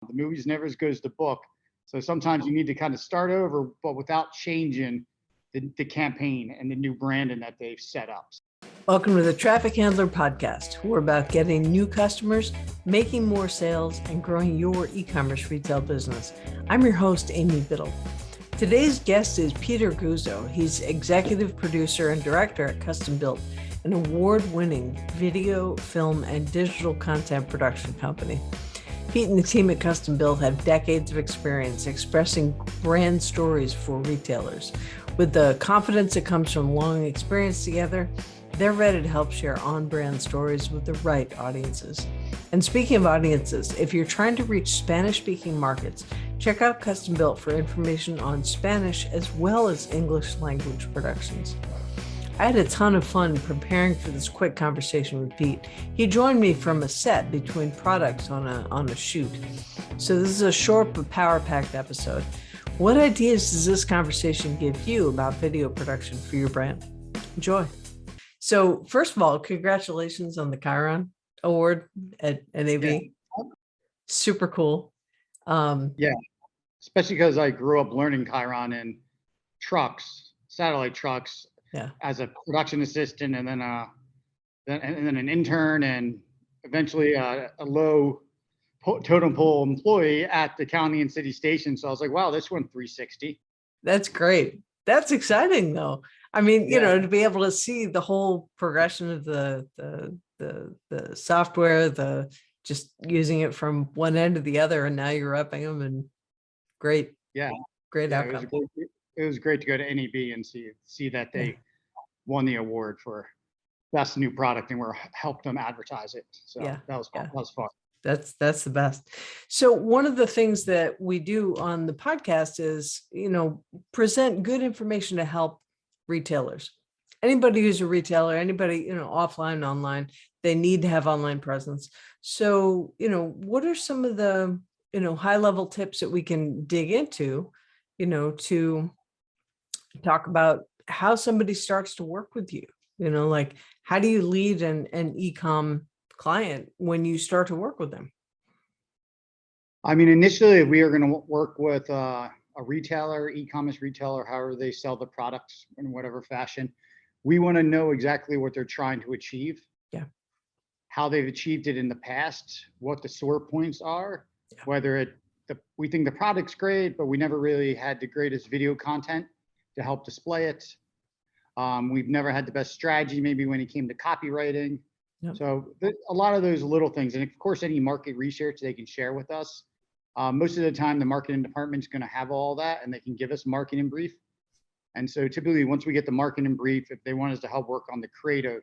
The movie's never as good as the book. So sometimes you need to kind of start over, but without changing the campaign and the new branding that they've set up. Welcome to the Traffic Handler Podcast. We're about getting new customers, making more sales, and growing your e-commerce retail business. I'm your host, Amy Biddle. Today's guest is Peter Guzzo. He's executive producer and director at KestumBilt, an award-winning video, film, and digital content production company. Pete and the team at KestumBilt have decades of experience expressing brand stories for retailers. With the confidence that comes from long experience together, they're ready to help share on-brand stories with the right audiences. And speaking of audiences, if you're trying to reach Spanish-speaking markets, check out KestumBilt for information on Spanish as well as English language productions. I had a ton of fun preparing for this quick conversation with Pete. He joined me from a set between products on a shoot. So this is a short but power-packed episode. What ideas does this conversation give you about video production for your brand? Enjoy. So first of all, congratulations on the Chiron Award at NAB. Yeah. Super cool. Yeah, especially because I grew up learning Chiron in trucks, satellite trucks, as a production assistant, and then an intern, and eventually a low totem pole employee at the county and city station. So I was like, wow, this went 360. That's great. That's exciting though. I mean, you know, to be able to see the whole progression of the software, the just using it from one end to the other, and now you're upping them, and great. Yeah. Great outcome. It was great to go to NAB and see that they won the award for best new product, and we're helped them advertise it. So that was fun. That was fun. That's the best. So one of the things that we do on the podcast is, you know, present good information to help retailers. Anybody who's a retailer, anybody, you know, offline, online, they need to have online presence. So, you know, what are some of the, you know, high level tips that we can dig into, you know, to talk about how somebody starts to work with you? You know, like, how do you lead an e-com client when you start to work with them? I mean, initially we are going to work with a retailer, e-commerce retailer, however they sell the products in whatever fashion. We want to know exactly what they're trying to achieve, how they've achieved it in the past, what the sore points are, whether we think the product's great, but we never really had the greatest video content to help display it. We've never had the best strategy, maybe when it came to copywriting. So a lot of those little things, and of course, any market research they can share with us. Most of the time, the marketing department is going to have all that, and they can give us a marketing brief. And so typically, once we get the marketing brief, if they want us to help work on the creative,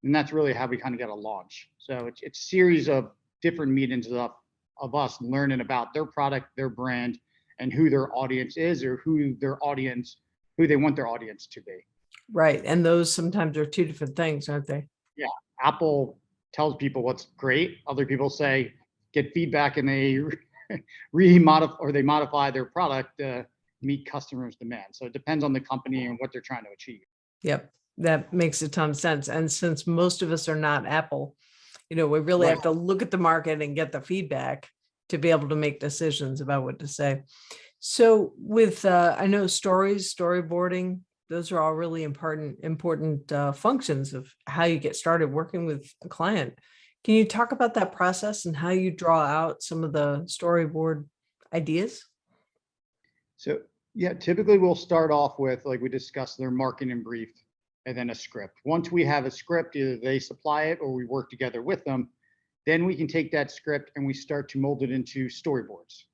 then that's really how we kind of get a launch. So it's a series of different meetings of us learning about their product, their brand, and who their audience is, or who they want their audience to be. Right. And those sometimes are two different things, aren't they? Yeah. Apple tells people what's great. Other people say, get feedback, and they modify their product to meet customers' demand. So it depends on the company and what they're trying to achieve. Yep. That makes a ton of sense. And since most of us are not Apple, you know, we really have to look at the market and get the feedback to be able to make decisions about what to say. So with, I know storyboarding, those are all really important functions of how you get started working with a client. Can you talk about that process and how you draw out some of the storyboard ideas? So yeah, typically we'll start off with, like we discussed, their marketing brief and then a script. Once we have a script, either they supply it or we work together with them, then we can take that script and we start to mold it into storyboards.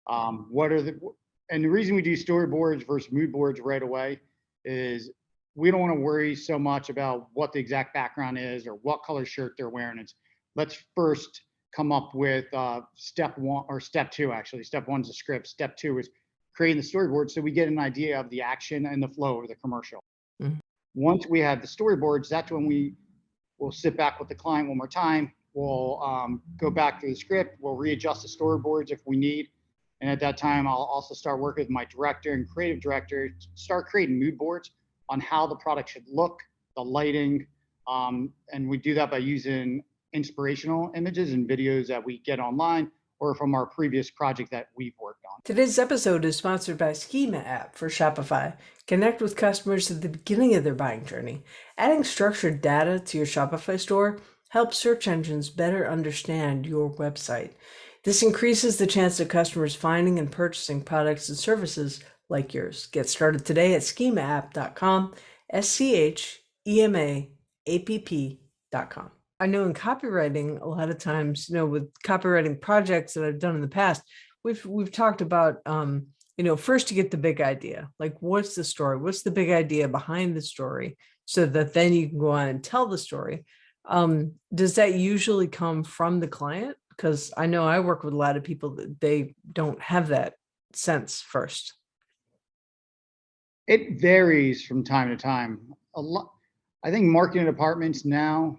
And the reason we do storyboards versus mood boards right away is we don't want to worry so much about what the exact background is or what color shirt they're wearing. It's let's first come up with step one or step two, actually. Step one's the script. Step two is creating the storyboard so we get an idea of the action and the flow of the commercial. Mm-hmm. Once we have the storyboards, that's when we will sit back with the client one more time. We'll go back to the script. We'll readjust the storyboards if we need. And at that time, I'll also start working with my director and creative director to start creating mood boards on how the product should look, the lighting. And we do that by using inspirational images and videos that we get online or from our previous project that we've worked on. Today's episode is sponsored by Schema app for Shopify. Connect with customers at the beginning of their buying journey. Adding structured data to your Shopify store helps search engines better understand your website. This increases the chance of customers finding and purchasing products and services like yours. Get started today at schemaapp.com, schemaapp.com. I know in copywriting, a lot of times, with copywriting projects that I've done in the past, we've talked about, first you get the big idea, like what's the story? What's the big idea behind the story so that then you can go on and tell the story. Does that usually come from the client? Because I know I work with a lot of people that they don't have that sense first. It varies from time to time. I think marketing departments now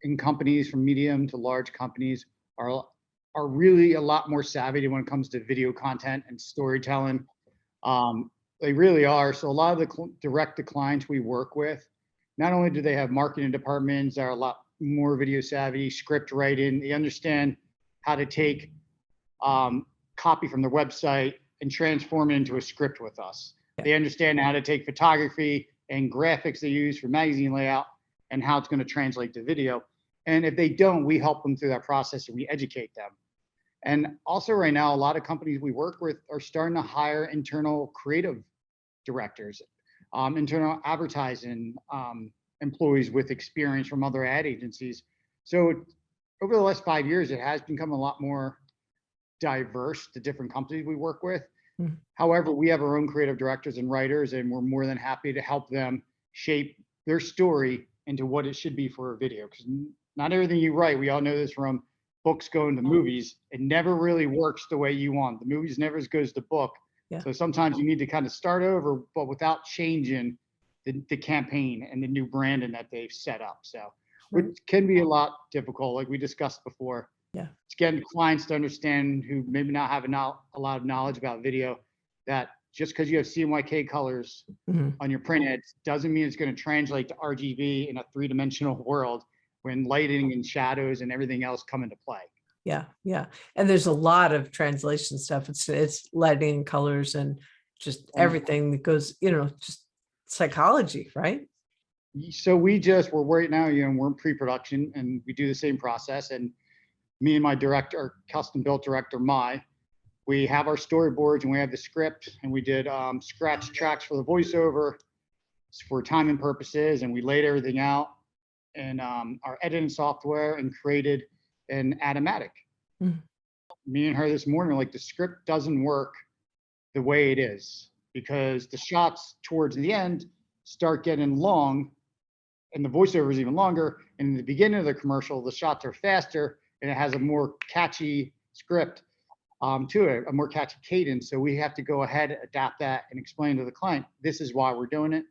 in companies from medium to large companies are really a lot more savvy when it comes to video content and storytelling. They really are. So a lot of the direct to clients we work with, not only do they have marketing departments that are a lot more video savvy, script writing, they understand how to take copy from their website and transform it into a script with us. Yeah. They understand how to take photography and graphics they use for magazine layout and how it's going to translate to video. And if they don't, we help them through that process and we educate them. And also right now, a lot of companies we work with are starting to hire internal creative directors, internal advertising employees with experience from other ad agencies. So over the last 5 years, it has become a lot more diverse, the different companies we work with. Mm-hmm. However, we have our own creative directors and writers, and we're more than happy to help them shape their story into what it should be for a video. Because not everything you write, we all know this from books going to movies, it never really works the way you want. The movies never as good as the book. Yeah. So sometimes you need to kind of start over, but without changing the campaign and the new branding that they've set up. So it can be a lot difficult, like we discussed before. Yeah, it's getting clients to understand who maybe not have a lot of knowledge about video, that just because you have CMYK colors on your print ads doesn't mean it's going to translate to RGB in a three-dimensional world when lighting and shadows and everything else come into play. Yeah. And there's a lot of translation stuff. It's lighting and colors and just everything that goes, just psychology, right? So we're right now, we're in pre-production and we do the same process. And me and my director, KestumBilt director, we have our storyboards and we have the script, and we did scratch tracks for the voiceover for timing purposes, and we laid everything out in our editing software and created an automatic. Me and her this morning, like, the script doesn't work the way it is because the shots towards the end start getting long and the voiceover is even longer. And in the beginning of the commercial, the shots are faster and it has a more catchy script to it, a more catchy cadence. So we have to go ahead, adapt that, and explain to the client, this is why we're doing it.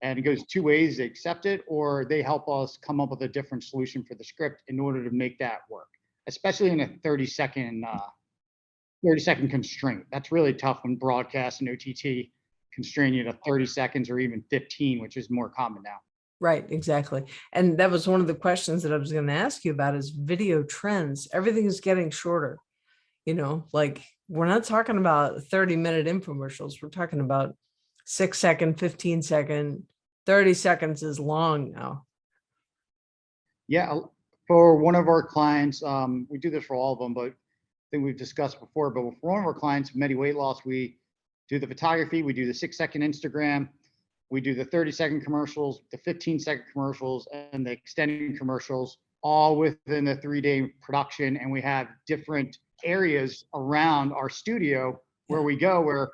And it goes two ways: they accept it or they help us come up with a different solution for the script in order to make that work, especially in a 30-second constraint. That's really tough when broadcast and OTT constrain you to 30 seconds or even 15, which is more common now. Right, exactly. And that was one of the questions that I was going to ask you about is video trends. Everything is getting shorter. Like, we're not talking about 30-minute infomercials. We're talking about 6-second, 15-second, 30 seconds is long now. Yeah, for one of our clients, we do this for all of them, but I think we've discussed before, but for one of our clients, Medi Weight Loss, we do the photography, we do the 6-second Instagram, we do the 30-second commercials, the 15-second commercials, and the extended commercials, all within the 3-day production. And we have different areas around our studio where we go,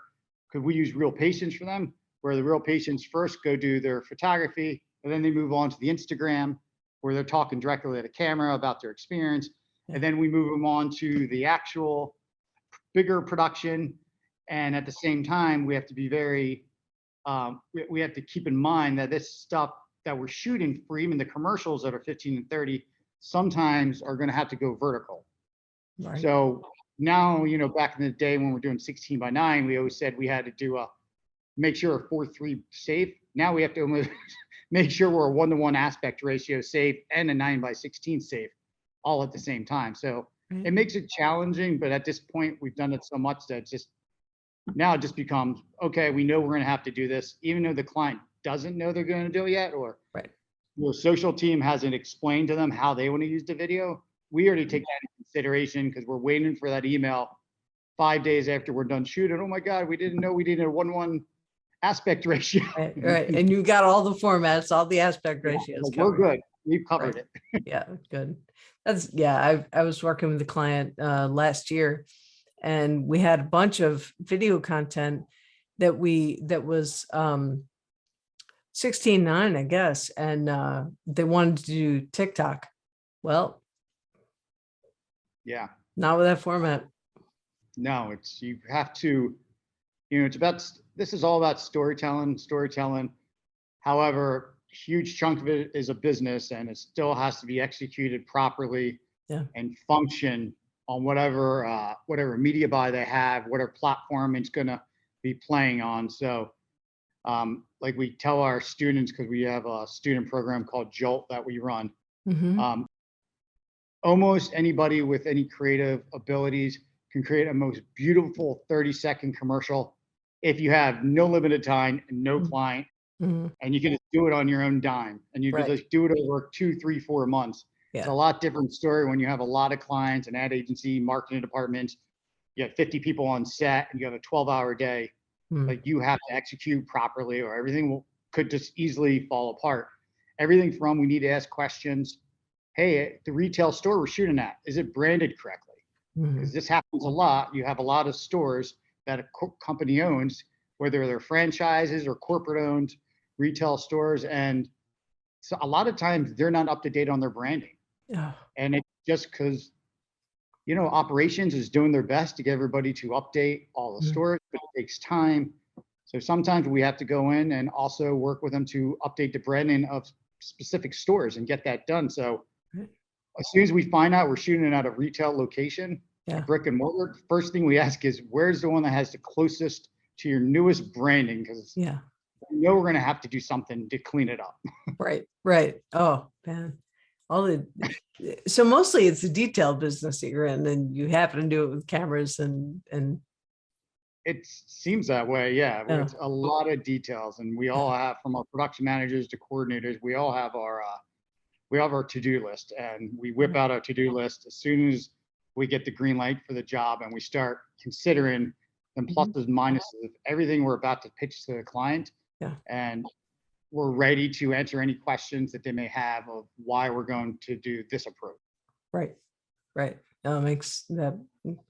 could we use real patients for them, where the real patients first go do their photography, and then they move on to the Instagram, where they're talking directly to the camera about their experience. And then we move them on to the actual bigger production. And at the same time, we have to be very, we have to keep in mind that this stuff that we're shooting for, even the commercials that are 15 and 30, sometimes are going to have to go vertical. Right. So now, back in the day when we're doing 16:9, we always said we had to do make sure a 4:3 safe. Now we have to almost make sure we're a 1-to-1 aspect ratio safe and a 9:16 safe, all at the same time. So it makes it challenging, but at this point, we've done it so much that now it just becomes, okay, we know we're going to have to do this, even though the client doesn't know they're going to do it yet, or Right. the social team hasn't explained to them how they want to use the video. We already take that into consideration because we're waiting for that email 5 days after we're done shooting. Oh my God, we didn't know we needed a 1:1 aspect ratio. Right. And you got all the formats, all the aspect ratios. Like, we're good. We've covered Right. it. Yeah, good. I was working with a client last year, and we had a bunch of video content that was 16:9, I guess, and they wanted to do TikTok. Well, Yeah. not with that format. No, you have to, this is all about storytelling. However, huge chunk of it is a business, and it still has to be executed properly. Yeah. And function on whatever media buy they have, whatever platform it's going to be playing on. So like we tell our students, because we have a student program called Jolt that we run, almost anybody with any creative abilities can create a most beautiful 30-second commercial if you have no limited time and no client, and you can just do it on your own dime, and you can just do it over 2, 3, 4 months. Yeah. It's a lot different story when you have a lot of clients, an ad agency, marketing department, you have 50 people on set, and you have a 12-hour day. Like, you have to execute properly, or everything could just easily fall apart. Everything from, we need to ask questions. Hey, the retail store we're shooting at, is it branded correctly? Because this happens a lot. You have a lot of stores that a company owns, whether they're franchises or corporate owned retail stores. And so a lot of times they're not up to date on their branding. Yeah. And it's just because, operations is doing their best to get everybody to update all the stores, but it takes time. So sometimes we have to go in and also work with them to update the branding of specific stores and get that done. So as soon as we find out we're shooting at a retail location, a brick and mortar, first thing we ask is, where's the one that has the closest to your newest branding? Because we know we're going to have to do something to clean it up. Right. Oh, man. So mostly it's a detail business that you're in, and you happen to do it with cameras and it seems that way. Yeah. It's a lot of details, and we all have, from our production managers to coordinators, we all have our to-do list, and we whip out our to-do list as soon as we get the green light for the job, and we start considering the pluses and minuses of everything we're about to pitch to the client. And we're ready to answer any questions that they may have of why we're going to do this approach. Right. Makes that,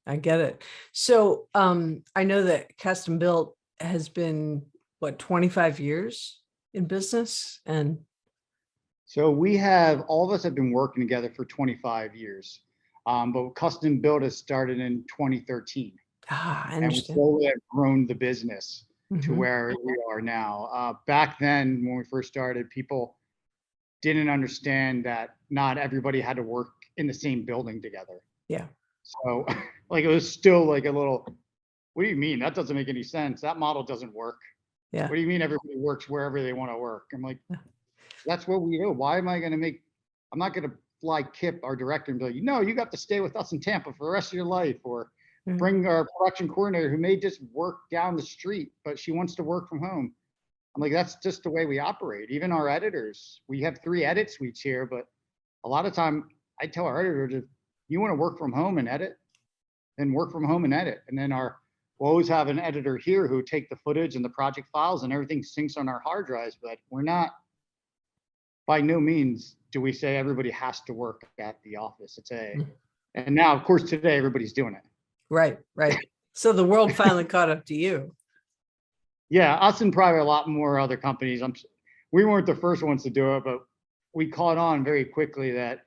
I get it. So I know that KestumBilt has been 25 years in business, and so all of us have been working together for 25 years, but KestumBilt has started in 2013. I understand. And we slowly have grown the business to where we are now. Back then, when we first started, people didn't understand that not everybody had to work in the same building together. Yeah. So like, it was still like a little, what do you mean? That doesn't make any sense. That model doesn't work. Yeah. What do you mean everybody works wherever they want to work? I'm like, that's what we do. Why am I going to I'm not going to fly Kip, our director, and be like, you got to stay with us in Tampa for the rest of your life, or bring our production coordinator who may just work down the street, but she wants to work from home. I'm like, that's just the way we operate. Even our editors, we have 3 edit suites here, but a lot of time I tell our editors, if you want to work from home and edit, then work from home and edit. And then we'll always have an editor here who take the footage and the project files, and everything syncs on our hard drives, but we're not, by no means do we say everybody has to work at the office. And now, of course, today everybody's doing it. Right. So the world finally caught up to you. Yeah, us and probably a lot more other companies. We weren't the first ones to do it, but we caught on very quickly that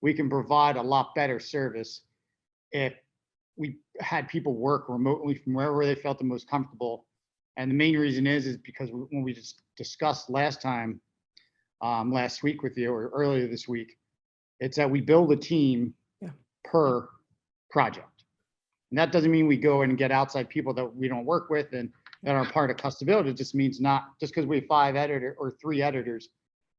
we can provide a lot better service if we had people work remotely from wherever they felt the most comfortable. And the main reason is because when we just discussed last week with you, or earlier this week, it's that we build a team per project. And that doesn't mean we go in and get outside people that we don't work with and that are part of KestumBilt. It just means not just because we have 5 editors or 3 editors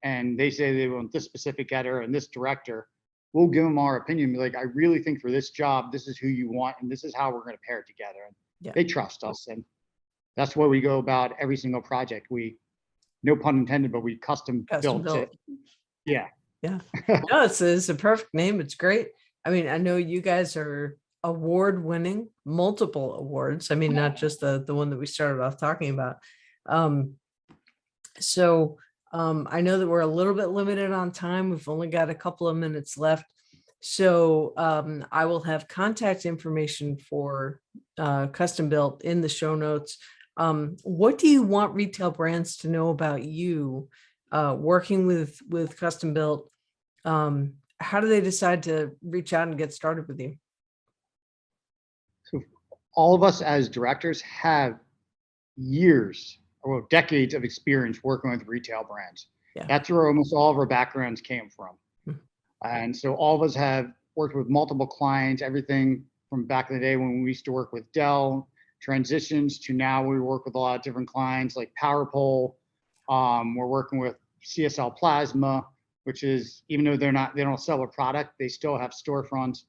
and they say they want this specific editor and this director, we'll give them our opinion. Be like, I really think for this job, this is who you want, and this is how we're going to pair it together. And Yeah. they trust us, and that's why we go about every single project. We, no pun intended, but we custom built it. Yeah. Yeah. No, it's a perfect name. It's great. I mean, I know you guys are award winning, multiple awards. I mean, not just the one that we started off talking about. I know that we're a little bit limited on time. We've only got a couple of minutes left. So I will have contact information for KestumBilt in the show notes. What do you want retail brands to know about you working with KestumBilt? How do they decide to reach out and get started with you? So all of us as directors have years or decades of experience working with retail brands. Yeah. That's where almost all of our backgrounds came from. And so all of us have worked with multiple clients, everything from back in the day when we used to work with Dell, transitions to now we work with a lot of different clients like PowerPole. We're working with CSL Plasma, which is, even though they don't sell a product, they still have storefronts.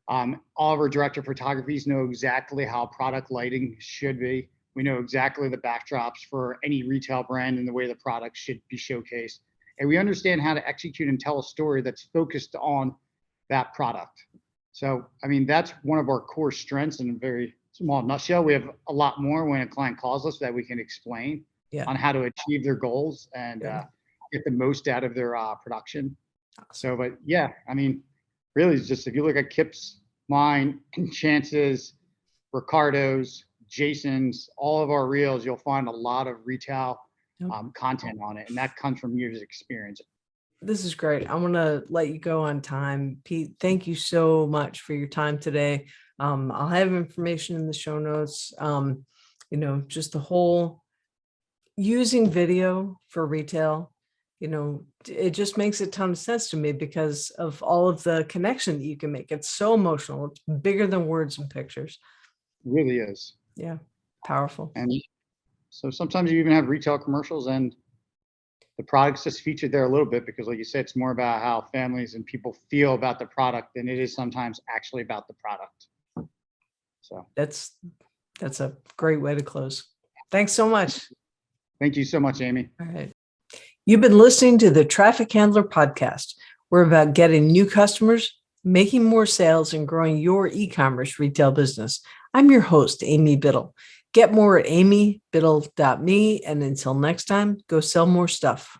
All of our director photographies know exactly how product lighting should be. We know exactly the backdrops for any retail brand and the way the product should be showcased. And we understand how to execute and tell a story that's focused on that product. So, I mean, that's one of our core strengths in a very small nutshell. We have a lot more when a client calls us that we can explain on how to achieve their goals and get the most out of their production. So, but yeah, I mean, really, it's just if you look at Kip's, mine, Chance's, Ricardo's, Jason's, all of our reels, you'll find a lot of retail content on it, and that comes from years of experience. This is great. I want to let you go on time. Pete, thank you so much for your time today. I'll have information in the show notes. Just the whole using video for retail, it just makes a ton of sense to me because of all of the connection that you can make. It's so emotional. It's bigger than words and pictures. It really is. Yeah. Powerful. And so sometimes you even have retail commercials and the product's just featured there a little bit because, like you said, it's more about how families and people feel about the product than it is sometimes actually about the product. So that's a great way to close. Thanks so much. Thank you so much, Amy. All right. You've been listening to the Traffic Handler Podcast. We're about getting new customers, making more sales, and growing your e-commerce retail business. I'm your host, Amy Biddle. Get more at amybiddle.me. And until next time, go sell more stuff.